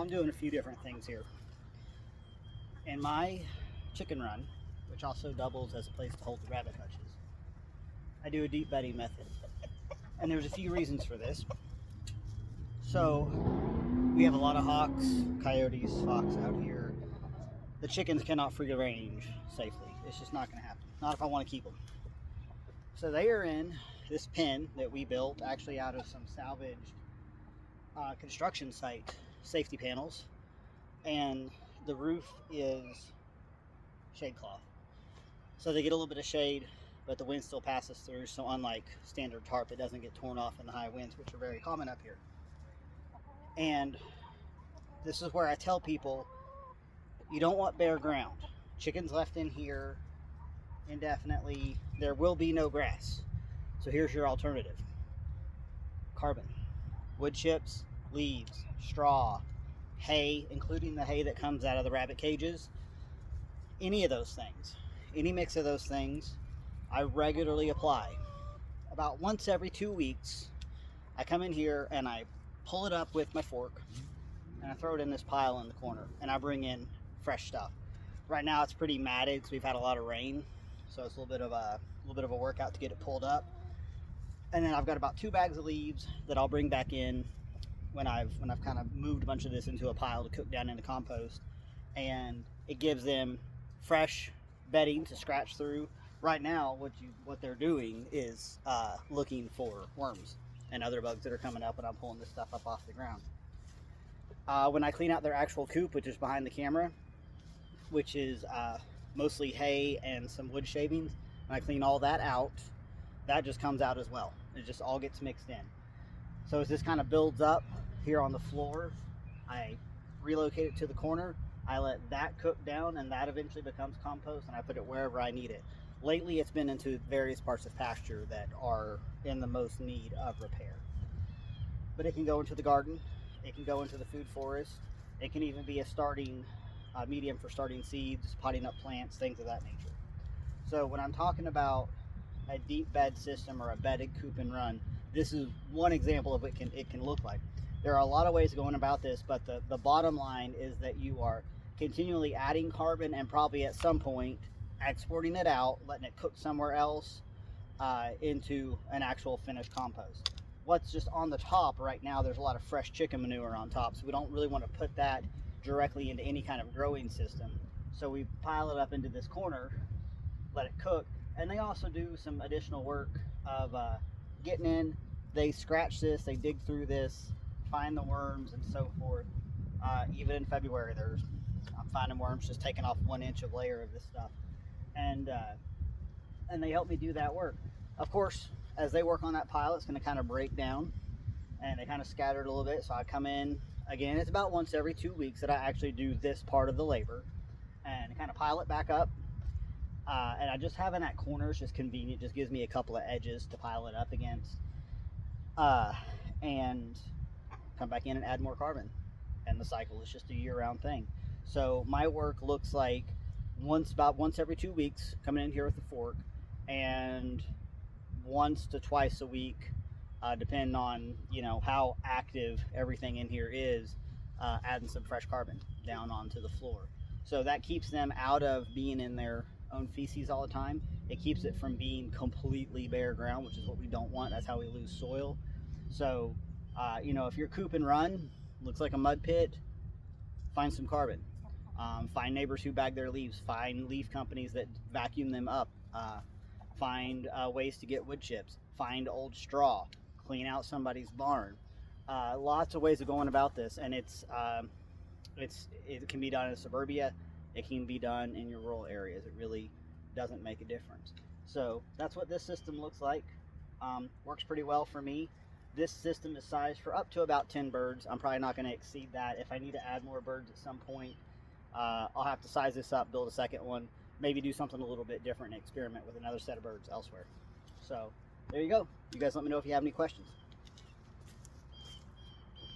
I'm doing a few different things here. In my chicken run, which also doubles as a place to hold the rabbit hutches, I do a deep bedding method. And there's a few reasons for this. So we have a lot of hawks, coyotes, fox out here. The chickens cannot free range safely. It's just not going to happen. Not if I want to keep them. So they are in this pen that we built actually out of some salvaged construction site safety panels, and the roof is shade cloth. So they get a little bit of shade, but the wind still passes through. So unlike standard tarp, it doesn't get torn off in the high winds, which are very common up here. And this is where I tell people, you don't want bare ground. Chickens left in here indefinitely, there will be no grass. So here's your alternative. Carbon. Wood chips, leaves, straw, hay, including the hay that comes out of the rabbit cages. Any of those things, any mix of those things, I regularly apply. About once every 2 weeks, I come in here and I pull it up with my fork and I throw it in this pile in the corner, and I bring in fresh stuff. Right now it's pretty matted because we've had a lot of rain, so it's a little bit of a workout to get it pulled up. And then I've got about 2 bags of leaves that I'll bring back in when I've kind of moved a bunch of this into a pile to cook down in the compost, and it gives them fresh bedding to scratch through. Right now, what they're doing is looking for worms and other bugs that are coming up when I'm pulling this stuff up off the ground. When I clean out their actual coop, which is behind the camera, which is mostly hay and some wood shavings, when I clean all that out, that just comes out as well. It just all gets mixed in. So as this kind of builds up here on the floor, I relocate it to the corner. I let that cook down, and that eventually becomes compost, and I put it wherever I need it. Lately, it's been into various parts of pasture that are in the most need of repair. But it can go into the garden. It can go into the food forest. It can even be a starting medium for starting seeds, potting up plants, things of that nature. So when I'm talking about a deep bed system or a bedded coop and run, this is one example of what it can look like. There are a lot of ways of going about this, but the bottom line is that you are continually adding carbon and probably at some point exporting it out, letting it cook somewhere else into an actual finished compost. What's just on the top right now, there's a lot of fresh chicken manure on top, so we don't really want to put that directly into any kind of growing system. So we pile it up into this corner, let it cook, and they also do some additional work of getting in. They scratch this, they dig through this, find the worms and so forth. Even in February, I'm finding worms just taking off 1 inch of layer of this stuff, and they help me do that work. Of course, as they work on that pile, it's going to kind of break down, and they kind of scatter it a little bit. So I come in again. It's about once every 2 weeks that I actually do this part of the labor, and kind of pile it back up. And I just having that corner is just convenient. Just gives me a couple of edges to pile it up against, and come back in and add more carbon. And the cycle is just a year-round thing. So my work looks like about once every 2 weeks, coming in here with a fork, and once to twice a week, depending on how active everything in here is, adding some fresh carbon down onto the floor. So that keeps them out of being in their own feces all the time. It keeps it from being completely bare ground, which is what we don't want. That's how we lose soil. So if your coop and run looks like a mud pit, find some carbon. Find neighbors who bag their leaves. Find leaf companies that vacuum them up. Find ways to get wood chips. Find old straw. Clean out somebody's barn. Lots of ways of going about this, and it can be done in suburbia. It can be done in your rural areas. It really doesn't make a difference. So that's what this system looks like. Works pretty well for me. This system is sized for up to about 10 birds. I'm probably not going to exceed that. If I need to add more birds at some point, I'll have to size this up, build a second one, maybe do something a little bit different and experiment with another set of birds elsewhere. So there you go. You guys let me know if you have any questions.